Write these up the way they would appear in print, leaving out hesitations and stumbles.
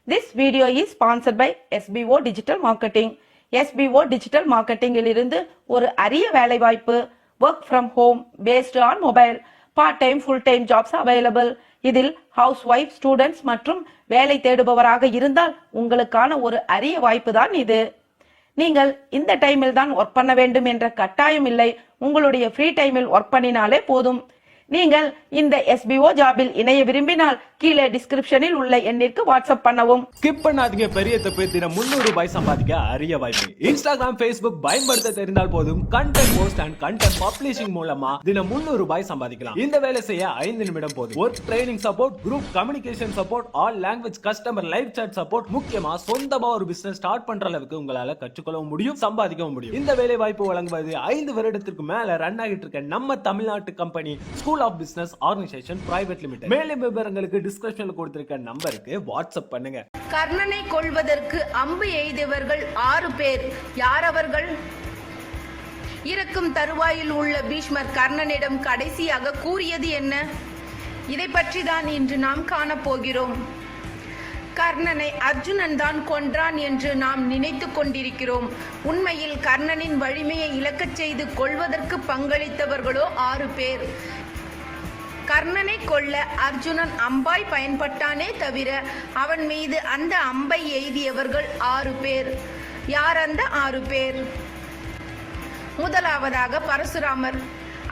This video is sponsored by SBO Digital Marketing. SBO Digital Marketing இலிருந்து ஒரு அரிய வேலைவாய்ப்பு work from home based on mobile part time full time jobs available. இதில் housewife students மற்றும் வேலை தேடுபவராக இருந்தால் உங்களுக்கான ஒரு அரிய வாய்ப்பு தான் இது. நீங்கள் இந்த டைமில் தான் ஒர்க் பண்ண வேண்டும் என்ற கட்டாயம் இல்லை. உங்களுடைய ஃப்ரீ டைமில் ஒர்க் பண்ணினாலே போதும். நீங்கள் இந்த SBO ஜாபில் இணைய விரும்பினால் கீழே டிஸ்கிரிப்ஷனில் உள்ள எண்ணிற்கு வாட்ஸ்அப் பண்ணவும். ஸ்கிப் பண்ணாதீங்க. பெரிய தப்பு. தினம் 300 ரூபாய் சம்பாதிக்க அரிய வாய்ப்பு. இன்ஸ்டாகிராம், Facebook பயன்படுத்த தெரிந்தால் போதும். Content post and content publishing மூலமா தினம் 300 ரூபாய் சம்பாதிக்கலாம். இந்த வேலை செய்ய 5 நிமிடம் போதும். Work training support, group communication support, all language customer live chat support, முக்கியமா சொந்தமா ஒரு பிசினஸ் ஸ்டார்ட் பண்ற அளவுக்கு உங்களால கற்றுக்கொள்ளவும் முடியும், சம்பாதிக்கவும் முடியும். இந்த வேலை வாய்ப்பு வழங்குவது 5 வருடத்திற்கு மேல ரன் ஆகிட்டு இருக்க நம்ம தமிழ்நாட்டு company school of business organisation private limited. மேலும் விவரங்களுக்கு டிஸ்கிரிப்ஷன்ல கொடுத்திருக்க நம்பருக்கு வாட்ஸ்அப் பண்ணுங்க. கர்ணனை கொல்வதற்கு அம்பு எய்தவர்கள் 6 பேர். யார் அவர்கள்? இறக்கும் தருவாயில் உள்ள பீஷ்மர் கர்ணனிடம் கடைசியாக கூறியது என்ன? இதை பற்றி தான் இன்று நாம் காணப்போகிறோம். கர்ணனை அர்ஜுனன் தான் கொன்றான் என்று நாம் நினைத்து கொண்டிருக்கிறோம். உண்மையில் கர்ணனின் வலிமையை இழக்கச் செய்து கொல்வதற்கு பங்களித்தவர்களோ 6 பேர். கர்ணனை கொல்ல அர்ஜுனன் அம்பாய் பயன்பட்டானே தவிர அவன் மீது அந்த அம்பை எய்தியவர்கள் 6 பேர். யார் அந்த 6 பேர்? முதலாவதாக பரசுராமர்.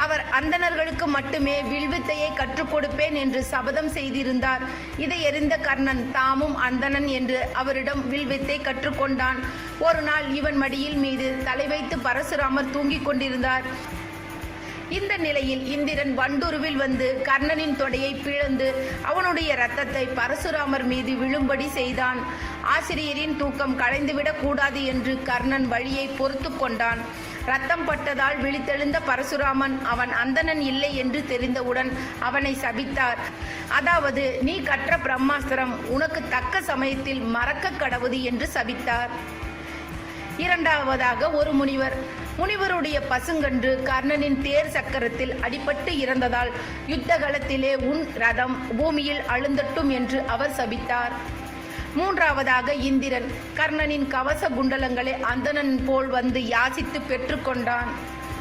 அவர் அந்தணர்களுக்கு மட்டுமே வில்வித்தையை கற்றுக் கொடுப்பேன் என்று சபதம் செய்திருந்தார். இதை எறிந்த கர்ணன் தாமும் அந்தணன் என்று அவரிடம் வில்வித்தை கற்றுக்கொண்டான். ஒரு நாள் இவன் மடியில் மீது தலை வைத்து பரசுராமர் தூங்கிக் கொண்டிருந்தார். இந்த நிலையில் இந்திரன் வண்டுருவில் வந்து கர்ணனின் தொடையை பிளந்து அவனுடைய இரத்தத்தை பரசுராமர் மீது விழும்படி செய்தான். ஆசிரியரின் தூக்கம் கலைந்துவிடக் கூடாது என்று கர்ணன் வழியை பொறுத்து கொண்டான். ரத்தம் பட்டதால் விழித்தெழுந்த பரசுராமன் அவன் அந்தணன் இல்லை என்று தெரிந்தவுடன் அவனை சபித்தார். அதாவது, நீ கற்ற பிரம்மாஸ்திரம் உனக்கு தக்க சமயத்தில் மறக்க கடவுது என்று சபித்தார். இரண்டாவதாக ஒரு முனிவர். முனிவருடைய பசுங்கன்று கர்ணனின் தேர் சக்கரத்தில் அடிபட்டு இறந்ததால் யுத்த களத்திலே உன் ரதம் பூமியில் அழுந்தட்டும் என்று அவர் சபித்தார். மூன்றாவதாக இந்திரன். கர்ணனின் கவச குண்டலங்களை அந்தணன் போல் வந்து யாசித்து பெற்றுக்கொண்டான்.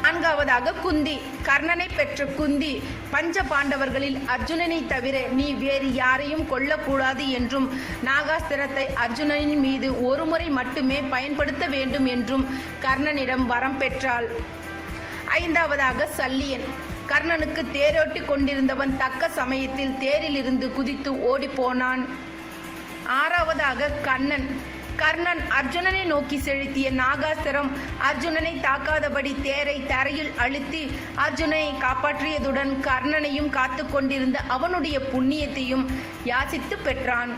நான்காவதாக குந்தி. கர்ணனை பெற்ற குந்தி பஞ்ச பாண்டவர்களில் அர்ஜுனனை தவிர நீ வேறு யாரையும் கொல்லக்கூடாது என்றும் நாகாஸ்திரத்தை அர்ஜுனனின் மீது ஒரு முறை மட்டுமே பயன்படுத்த வேண்டும் என்றும் கர்ணனிடம் வரம் பெற்றாள். ஐந்தாவதாக சல்லியன். கர்ணனுக்கு தேரோட்டி கொண்டிருந்தவன் தக்க சமயத்தில் தேரிலிருந்து குதித்து ஓடி போனான். ஆறாவதாக கண்ணன். கர்ணன் அர்ஜுனனை நோக்கி செலுத்திய நாகாஸ்திரம் அர்ஜுனனை தாக்காதபடி தேரை தரையில் அழுத்தி அர்ஜுனனை காப்பாற்றியதுடன் கர்ணனையும் காத்து கொண்டிருந்த அவனுடைய புண்ணியத்தையும் யாசித்து பெற்றான்.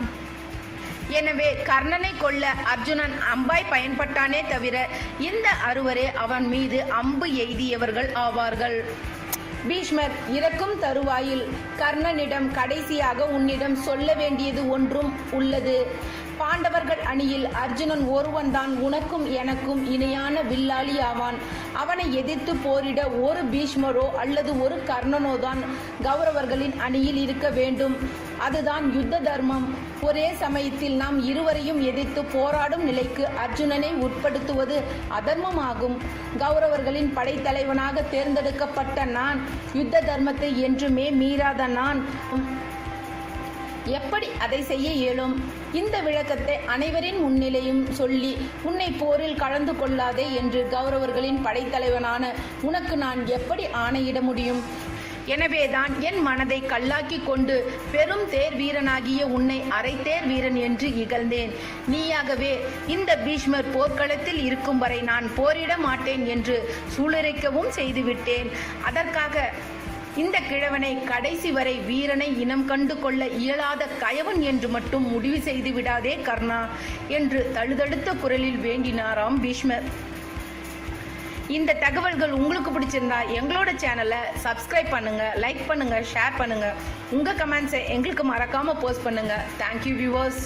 எனவே கர்ணனை கொல்ல அர்ஜுனன் அம்பாய் பயன்பட்டானே தவிர இந்த 6 அவன் மீது அம்பு எய்தியவர்கள் ஆவார்கள். பீஷ்மர் இறக்கும் தருவாயில் கர்ணனிடம் கடைசியாக உன்னிடம் சொல்ல வேண்டியது ஒன்றும் உள்ளது. பாண்டவர்கள் அணியில் அர்ஜுனன் ஒருவன்தான் உனக்கும் எனக்கும் இணையான வில்லாளி ஆவான். அவனை எதிர்த்து போரிட ஒரு பீஷ்மரோ அல்லது ஒரு கர்ணனோ தான் கௌரவர்களின் அணியில் இருக்க வேண்டும். அதுதான் யுத்த தர்மம். ஒரே சமயத்தில் நாம் இருவரையும் எதிர்த்து போராடும் நிலைக்கு அர்ஜுனனை உட்படுத்துவது அதர்மமாகும். கௌரவர்களின் படைத்தலைவனாக தேர்ந்தெடுக்கப்பட்ட நான் யுத்த தர்மத்தை என்றுமே மீறாத நான் எப்படி அதை செய்ய இயலும்? இந்த விளக்கத்தை அனைவரின் முன்னிலையும் சொல்லி உன்னை போரில் கலந்து கொள்ளாதே என்று கௌரவர்களின் படைத்தலைவனான உனக்கு நான் எப்படி ஆணையிட முடியும்? எனவேதான் என் மனதை கல்லாக்கி கொண்டு பெரும் தேர் வீரனாகிய உன்னை அரைத்தேர் வீரன் என்று இகழ்ந்தேன். நீயாகவே இந்த பீஷ்மர் போர்க்களத்தில் இருக்கும் வரை நான் போரிட மாட்டேன் என்று சூளுரைக்கவும் செய்துவிட்டேன். அதற்காக இந்த கிழவனை கடைசி வரை வீரனை இனம் கண்டு கொள்ள இயலாத கயவன் என்று மட்டும் முடிவு செய்து விடாதே கர்ணா என்று தழுதழுத்த குரலில் வேண்டினாராம் பீஷ்மர். இந்த தகவல்கள் உங்களுக்கு பிடிச்சிருந்தா எங்களோட சேனலை சப்ஸ்கிரைப் பண்ணுங்க, லைக் பண்ணுங்க, ஷேர் பண்ணுங்க. உங்க கமெண்ட்ஸை எங்களுக்கு மறக்காம போஸ்ட் பண்ணுங்க. Thank you viewers.